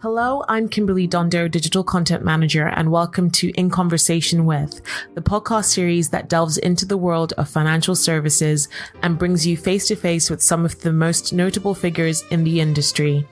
Hello, I'm Kimberley Dondo, Digital Content Manager, and welcome to In Conversation With, the podcast series that delves into the world of financial services and brings you face to face with some of the most notable figures in the industry.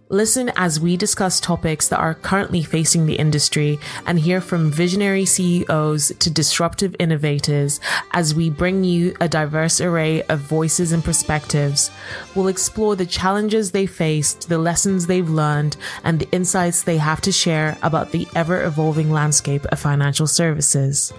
Listen as we discuss topics that are currently facing the industry and hear from visionary CEOs to disruptive innovators as we bring you a diverse array of voices and perspectives. We'll explore the challenges they faced, the lessons they've learned, and the insights they have to share about the ever-evolving landscape of financial services.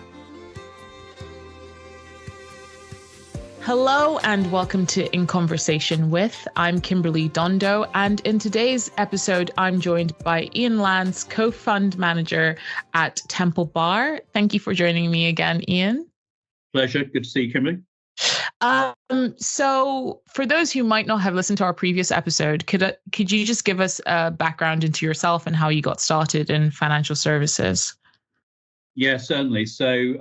Hello and welcome to In Conversation With. I'm Kimberley Dondo, and in today's episode, I'm joined by Ian Lance, co-fund manager at Temple Bar. Thank you for joining me again, Ian. Pleasure. Good to see you, Kimberley. So for those who might not have listened to our previous episode, could you just give us a background into yourself and how you got started in financial services? Yeah, certainly. So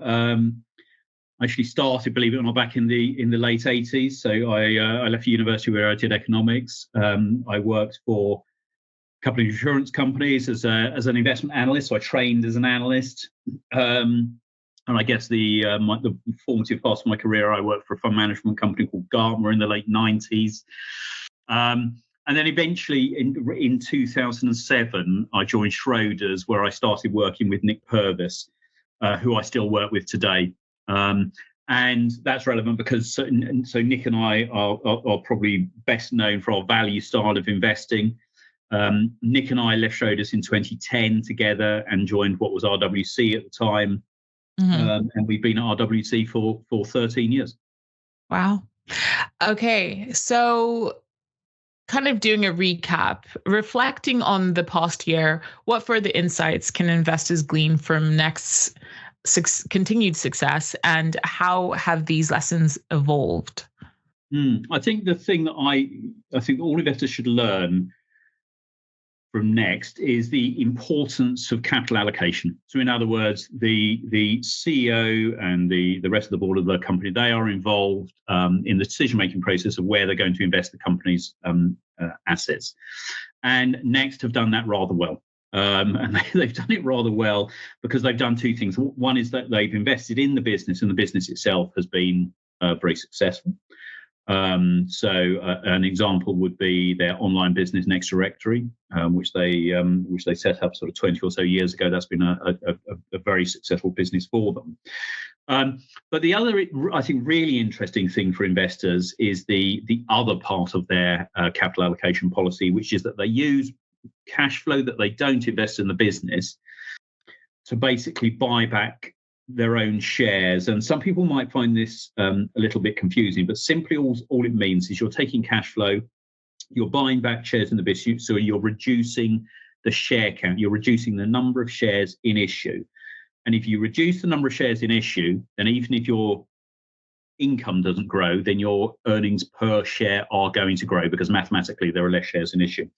I actually started, believe it or not, back in the late 80s. So I left university where I did economics. I worked for a couple of insurance companies as an investment analyst. So I trained as an analyst. And I guess the formative part of my career, I worked for a fund management company called Gartner in the late 90s. And then eventually in 2007, I joined Schroders, where I started working with Nick Purvis, who I still work with today. And that's relevant because so Nick and I are probably best known for our value style of investing. Nick and I left Schroders in 2010 together and joined what was RWC at the time. Mm-hmm. And we've been at RWC for 13 years. Wow. Okay. So kind of doing a recap, reflecting on the past year, what further insights can investors glean from Next's continued success, and how have these lessons evolved? I think the thing that I think all investors should learn from Next is the importance of capital allocation. So in other words, the CEO and the rest of the board of the company, they are involved in the decision-making process of where they're going to invest the company's assets. And Next have done that rather well. And they've done it rather well because they've done two things. One is that they've invested in the business, and the business itself has been very successful. So an example would be their online business, Next Directory, which they set up sort of 20 or so years ago. That's been a very successful business for them. But the other, I think, really interesting thing for investors is the other part of their capital allocation policy, which is that they use cash flow that they don't invest in the business to basically buy back their own shares. And some people might find this a little bit confusing, but simply all it means is you're taking cash flow, you're buying back shares in the business, so you're reducing the share count, you're reducing the number of shares in issue. And if you reduce the number of shares in issue, then even if your income doesn't grow, then your earnings per share are going to grow because mathematically there are less shares in issue.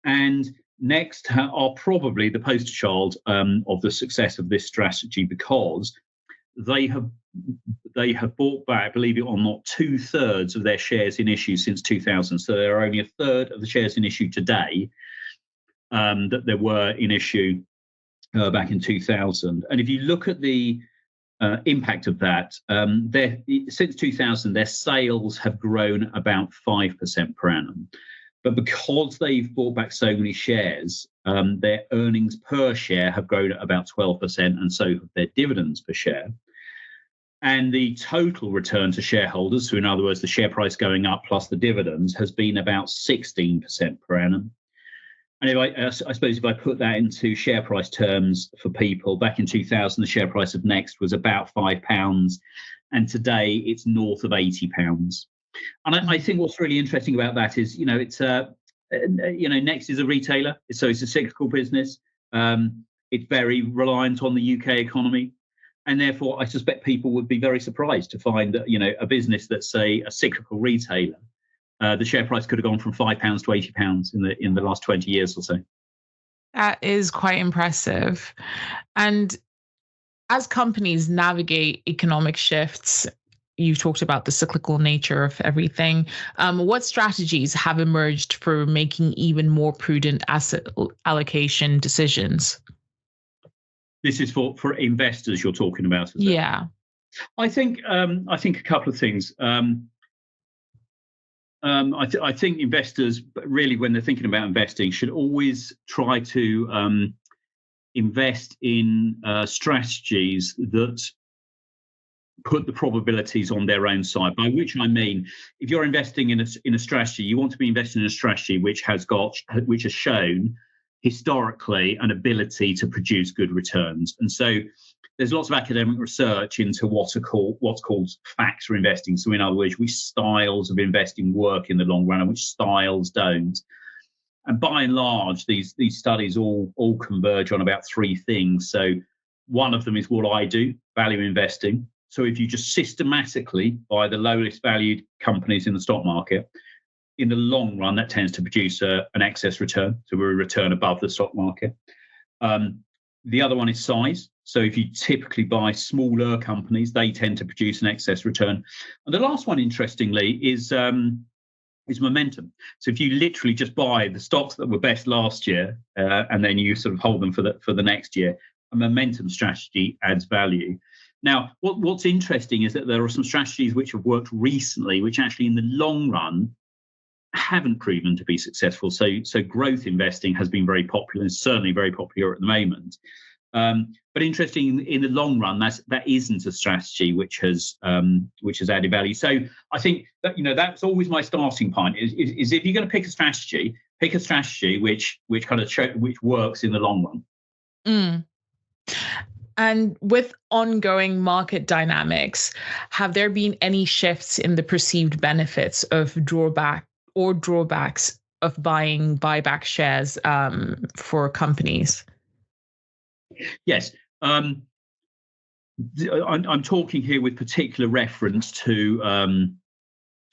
And Next are probably the poster child of the success of this strategy because they have bought back, believe it or not, 2/3 of their shares in issue since 2000. So there are only 1/3 of the shares in issue today that there were in issue back in 2000. And if you look at the impact of that, since 2000, their sales have grown about 5% per annum. But because they've bought back so many shares, their earnings per share have grown at about 12%, and so have their dividends per share. And the total return to shareholders, so in other words, the share price going up plus the dividends, has been about 16% per annum. And I suppose if I put that into share price terms for people, back in 2000, the share price of Next was about £5, and today it's north of £80. And I think what's really interesting about that is, it's Next is a retailer, so it's a cyclical business. It's very reliant on the UK economy, and therefore I suspect people would be very surprised to find that a business that's a cyclical retailer, the share price could have gone from £5 to £80 in the last 20 years or so. That is quite impressive. And as companies navigate economic shifts, you've talked about the cyclical nature of everything. What strategies have emerged for making even more prudent asset allocation decisions? This is for investors you're talking about, is it? Yeah. I think a couple of things. I think investors, really, when they're thinking about investing, should always try to invest in strategies that put the probabilities on their own side. By which I mean, if you're investing in a strategy, you want to be investing in a strategy which has shown historically an ability to produce good returns. And so there's lots of academic research into what's called factor investing. So in other words, which styles of investing work in the long run and which styles don't. And by and large, these studies all converge on about three things. So one of them is what I do, value investing. So if you just systematically buy the lowest valued companies in the stock market, in the long run, that tends to produce an excess return. So we're a return above the stock market. The other one is size. So if you typically buy smaller companies, they tend to produce an excess return. And the last one, interestingly, is momentum. So if you literally just buy the stocks that were best last year and then you sort of hold them for the next year, a momentum strategy adds value. Now, what's interesting is that there are some strategies which have worked recently, which actually in the long run haven't proven to be successful. So growth investing has been very popular, and certainly very popular at the moment. But interesting, in the long run, that isn't a strategy which has added value. So I think that that's always my starting point. Is if you're going to pick a strategy which kind of which works in the long run. Mm. And with ongoing market dynamics, have there been any shifts in the perceived benefits of drawbacks of buying buyback shares for companies? Yes. I'm talking here with particular reference to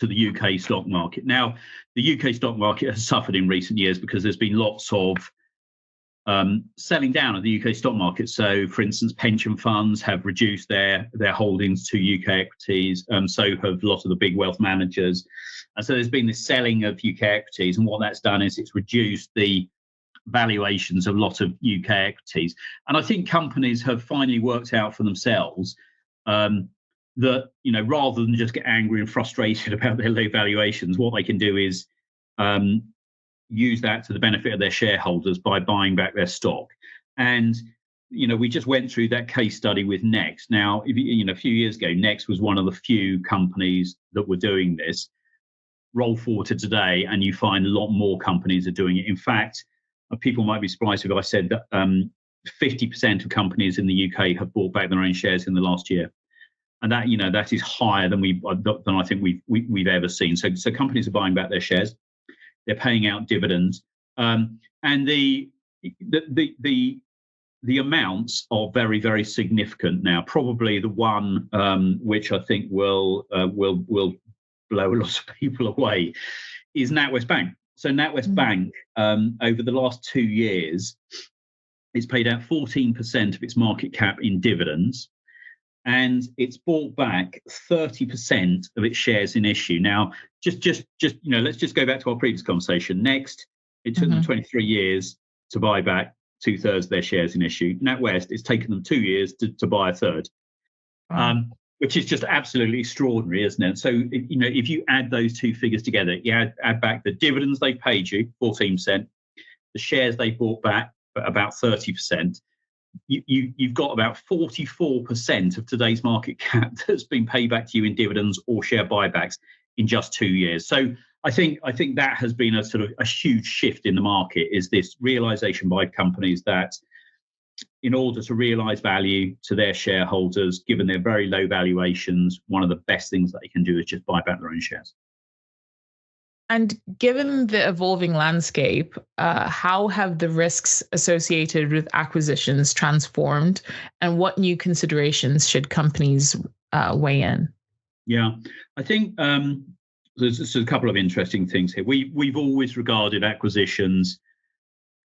the UK stock market. Now, the UK stock market has suffered in recent years because there's been lots of selling down of the UK stock market. So, for instance, pension funds have reduced their holdings to UK equities. So have a lot of the big wealth managers. And so there's been this selling of UK equities. And what that's done is it's reduced the valuations of a lot of UK equities. And I think companies have finally worked out for themselves that, rather than just get angry and frustrated about their low valuations, what they can do is use that to the benefit of their shareholders by buying back their stock. And we just went through that case study with Next. Now, a few years ago, Next was one of the few companies that were doing this. Roll forward to today, and you find a lot more companies are doing it. In fact, people might be surprised if I said that 50% of companies in the UK have bought back their own shares in the last year, and that is higher than I think we've ever seen. So companies are buying back their shares. They're paying out dividends, and the amounts are very, very significant now. Probably the one which I think will blow a lot of people away is NatWest Bank. So NatWest Bank, over the last 2 years, it's paid out 14% of its market cap in dividends, and it's bought back 30% of its shares in issue. Now, just let's just go back to our previous conversation. Next, it took them 23 years to buy back 2/3 of their shares in issue. NatWest, it's taken them 2 years to buy a third, which is just absolutely extraordinary, isn't it? So, if you add those two figures together, you add back the dividends they paid you, 14%, the shares they bought back, about 30%. You've got about 44% of today's market cap that's been paid back to you in dividends or share buybacks in just 2 years. So I think that has been a sort of a huge shift in the market, is this realization by companies that in order to realize value to their shareholders, given their very low valuations, one of the best things that they can do is just buy back their own shares. And given the evolving landscape, how have the risks associated with acquisitions transformed, and what new considerations should companies weigh in? Yeah, I think there's a couple of interesting things here. We've always regarded acquisitions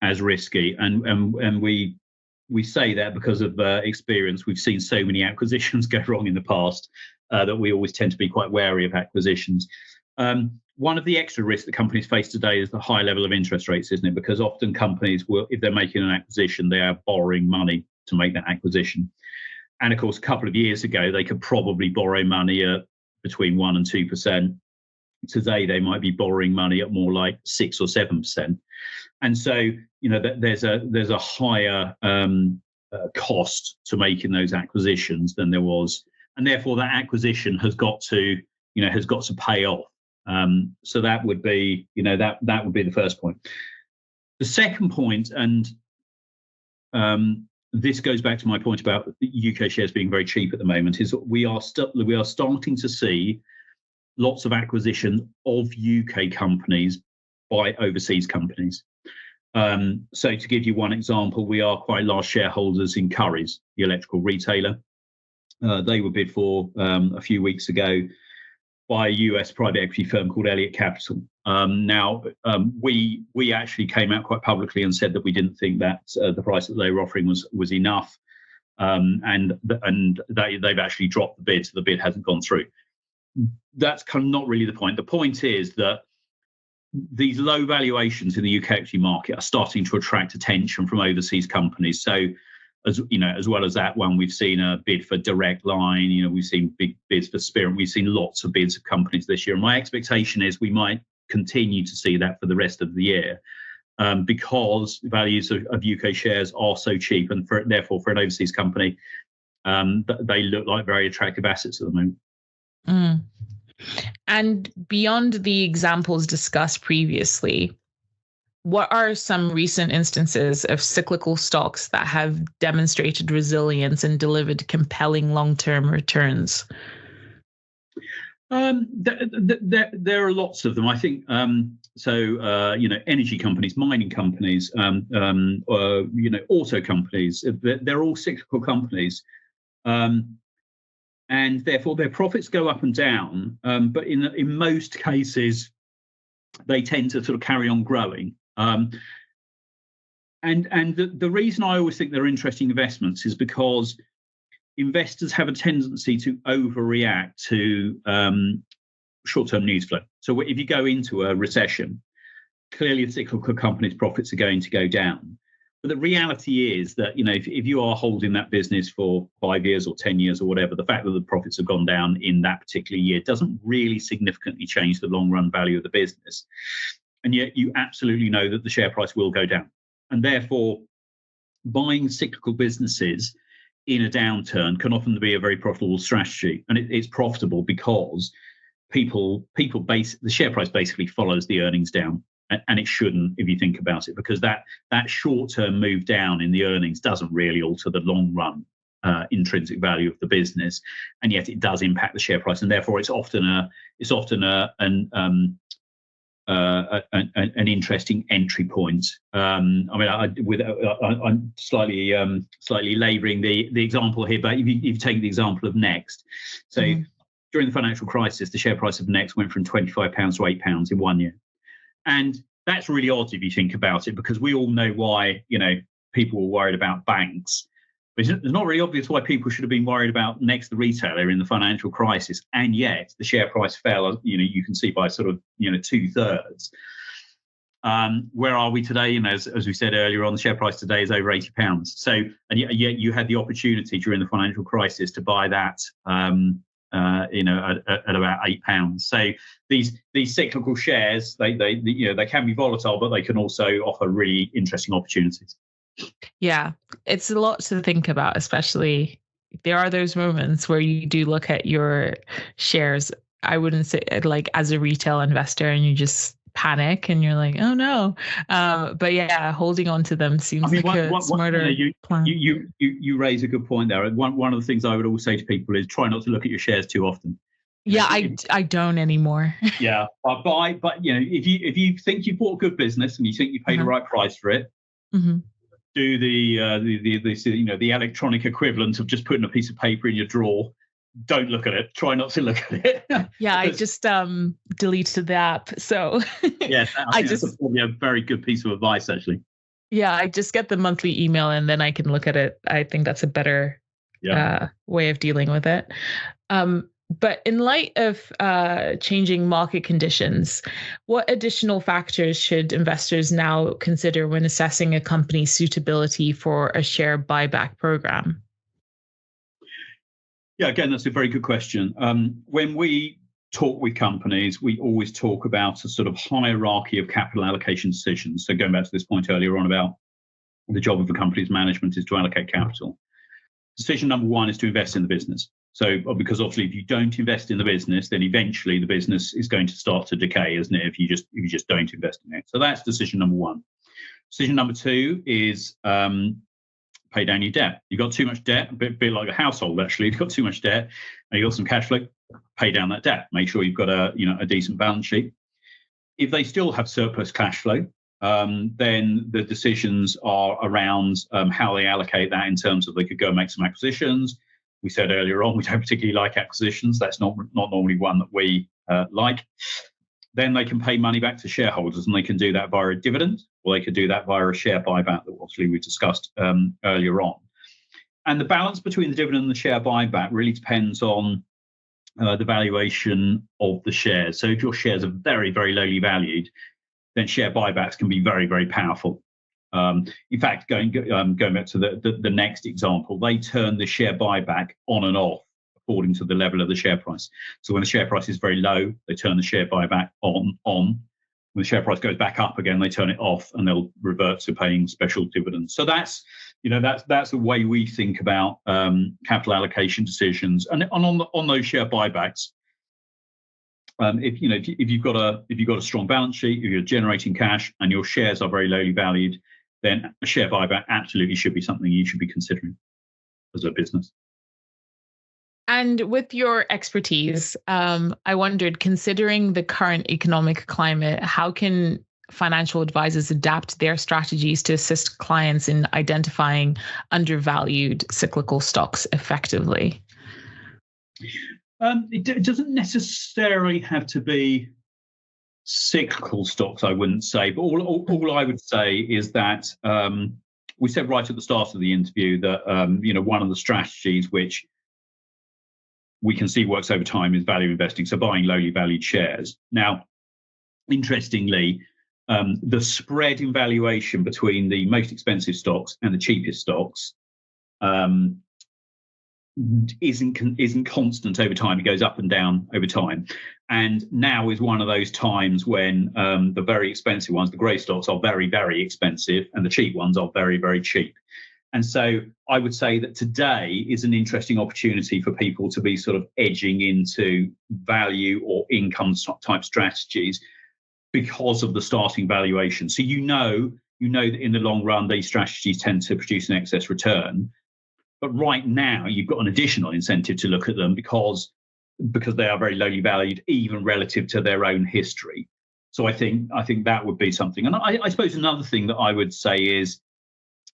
as risky, and we say that because of experience. We've seen so many acquisitions go wrong in the past. that we always tend to be quite wary of acquisitions. One of the extra risks that companies face today is the high level of interest rates, isn't it? Because often companies will, if they're making an acquisition, they are borrowing money to make that acquisition. And of course, a couple of years ago, they could probably borrow money at between 1% and 2%. Today, they might be borrowing money at more like 6 or 7%. And so, there's a higher cost to making those acquisitions than there was. And therefore, that acquisition has got to pay off. So that would be, that would be the first point. The second point, and this goes back to my point about UK shares being very cheap at the moment, is we are starting to see lots of acquisition of UK companies by overseas companies. So to give you one example, we are quite large shareholders in Currys, the electrical retailer. They were bid for a few weeks ago by a US private equity firm called Elliott Capital. We actually came out quite publicly and said that we didn't think that the price that they were offering was enough, and they've actually dropped the bid, so the bid hasn't gone through. That's kind of not really the point. The point is that these low valuations in the UK equity market are starting to attract attention from overseas companies. So, as well as that one, we've seen a bid for Direct Line. We've seen big bids for Spirit. We've seen lots of bids of companies this year. And my expectation is we might continue to see that for the rest of the year, because values of UK shares are so cheap, and therefore for an overseas company, they look like very attractive assets at the moment. Mm. And beyond the examples discussed previously, what are some recent instances of cyclical stocks that have demonstrated resilience and delivered compelling long-term returns? There are lots of them. I think energy companies, mining companies, auto companies. They're all cyclical companies. And therefore their profits go up and down, but in most cases they tend to sort of carry on growing. And the reason I always think they're interesting investments is because investors have a tendency to overreact to short-term news flow. So if you go into a recession, clearly the cyclical companies' profits are going to go down. But the reality is that, if you are holding that business for 5 years or 10 years or whatever, the fact that the profits have gone down in that particular year doesn't really significantly change the long run value of the business. And yet you absolutely know that the share price will go down. And therefore, buying cyclical businesses in a downturn can often be a very profitable strategy. And it's profitable because the share price basically follows the earnings down. And it shouldn't, if you think about it, because that short-term move down in the earnings doesn't really alter the long-run intrinsic value of the business, and yet it does impact the share price, and therefore it's often an interesting entry point. I'm slightly labouring the example here, but if you take the example of Next, so during the financial crisis, the share price of Next went from £25 to £8 in 1 year. And that's really odd if you think about it, because we all know why, people were worried about banks. But it's not really obvious why people should have been worried about Next, the retailer, in the financial crisis. And yet the share price fell, you can see by sort of, 2/3. Where are we today? As we said earlier on, the share price today is over £80. So, and yet you had the opportunity during the financial crisis to buy that, at about £8. So these cyclical shares, they can be volatile, but they can also offer really interesting opportunities. Yeah, it's a lot to think about, especially there are those moments where you do look at your shares. I wouldn't say like as a retail investor and you just panic and you're like, oh no. But yeah, holding on to them seems like a smarter plan. You raise a good point there. One of the things I would always say to people is try not to look at your shares too often. Yeah, I don't anymore. Yeah, but if you think you bought a good business and you think you paid the right price for it, do the electronic equivalent of just putting a piece of paper in your drawer. Don't look at it. Try not to look at it. Yeah, I just deleted the app. So yes, I think that's probably a very good piece of advice, actually. Yeah, I just get the monthly email and then I can look at it. I think that's a better way of dealing with it. But in light of changing market conditions, what additional factors should investors now consider when assessing a company's suitability for a share buyback program? Yeah, again, that's a very good question. When we talk with companies, we always talk about a sort of hierarchy of capital allocation decisions. So going back to this point earlier on about the job of a company's management is to allocate capital. Decision number one is to invest in the business. So because obviously if you don't invest in the business, then eventually the business is going to start to decay, isn't it? If you just don't invest in it. So that's decision number one. Decision number two is pay down your debt. You've got too much debt, a bit like a household actually. If you've got too much debt and you've got some cash flow, pay down that debt. Make sure you've got a decent balance sheet. If they still have surplus cash flow, then the decisions are around how they allocate that in terms of they could go and make some acquisitions. We said earlier on, we don't particularly like acquisitions. That's not normally one that we like. Then they can pay money back to shareholders, and they can do that via a dividend, or they could do that via a share buyback that obviously we discussed earlier on. And the balance between the dividend and the share buyback really depends on the valuation of the shares. So if your shares are very, very lowly valued, then share buybacks can be very, very powerful. In fact, going back to the next example, they turn the share buyback on and off according to the level of the share price. So when the share price is very low, they turn the share buyback on. When the share price goes back up again, they turn it off, and they'll revert to paying special dividends. So that's the way we think about capital allocation decisions. And on those share buybacks, if you've got a strong balance sheet, if you're generating cash and your shares are very lowly valued, then a share buyback absolutely should be something you should be considering as a business. And with your expertise, I wondered, considering the current economic climate, how can financial advisors adapt their strategies to assist clients in identifying undervalued cyclical stocks effectively? It doesn't necessarily have to be cyclical stocks, I wouldn't say. But all I would say is that we said right at the start of the interview that one of the strategies which we can see works over time is value investing, so buying lowly valued shares. Now, interestingly, the spread in valuation between the most expensive stocks and the cheapest stocks isn't constant over time. It goes up and down over time. And now is one of those times when the very expensive ones, the grey stocks, are very, very expensive, and the cheap ones are very, very cheap. And so I would say that today is an interesting opportunity for people to be sort of edging into value or income type strategies because of the starting valuation. So you know that in the long run, these strategies tend to produce an excess return. But right now, you've got an additional incentive to look at them because they are very lowly valued, even relative to their own history. So I think that would be something. And I suppose another thing that I would say is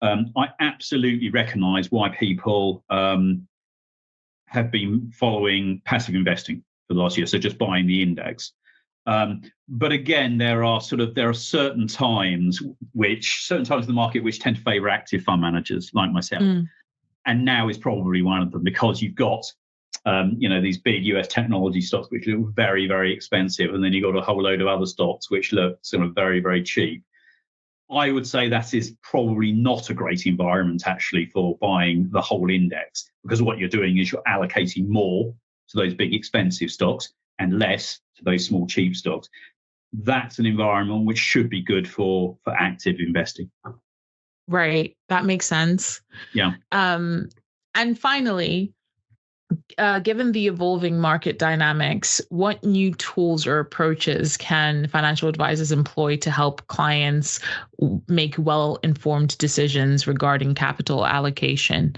I absolutely recognise why people have been following passive investing for the last year, so just buying the index. But again, there are certain times in the market which tend to favour active fund managers like myself. And now is probably one of them, because you've got these big US technology stocks which look very, very expensive, and then you've got a whole load of other stocks which look sort of very, very cheap. I would say that is probably not a great environment actually for buying the whole index, because what you're doing is you're allocating more to those big expensive stocks and less to those small cheap stocks. That's an environment which should be good for active investing. Right. That makes sense. Yeah. And finally, given the evolving market dynamics, what new tools or approaches can financial advisors employ to help clients make well-informed decisions regarding capital allocation,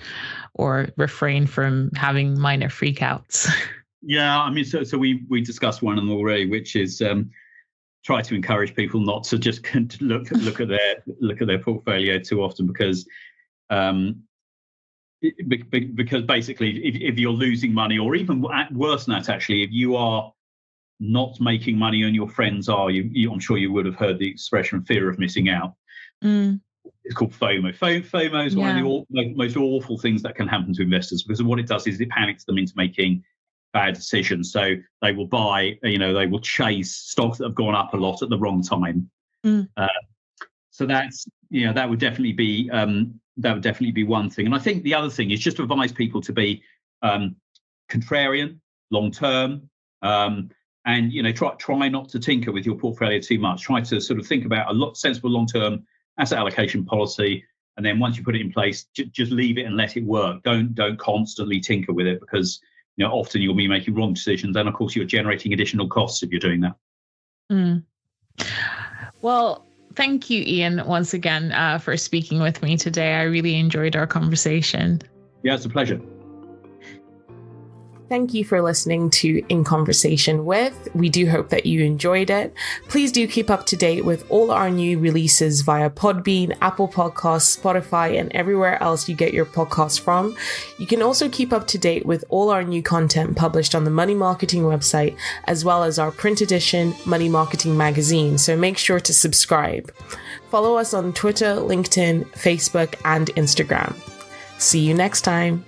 or refrain from having minor freakouts? Yeah, I mean, so we discussed one of them already, which is try to encourage people not to just look at their portfolio too often, because basically, if you're losing money, or even worse than that, actually, if you are not making money and your friends are, I'm sure you would have heard the expression "fear of missing out." It's called FOMO. FOMO is one of the most awful things that can happen to investors, because what it does is it panics them into making bad decisions. So they will buy, they will chase stocks that have gone up a lot at the wrong time. So that's, that would definitely be one thing. And I think the other thing is just to advise people to be contrarian, long term, and try not to tinker with your portfolio too much. Try to sort of think about a sensible long term asset allocation policy, and then once you put it in place, just leave it and let it work. Don't constantly tinker with it, because often you'll be making wrong decisions, and of course you're generating additional costs if you're doing that. Well, thank you, Ian, once again for speaking with me today. I really enjoyed our conversation. Yeah, it's a pleasure. Thank you for listening to In Conversation With. We do hope that you enjoyed it. Please do keep up to date with all our new releases via Podbean, Apple Podcasts, Spotify, and everywhere else you get your podcasts from. You can also keep up to date with all our new content published on the Money Marketing website, as well as our print edition Money Marketing magazine. So make sure to subscribe. Follow us on Twitter, LinkedIn, Facebook, and Instagram. See you next time.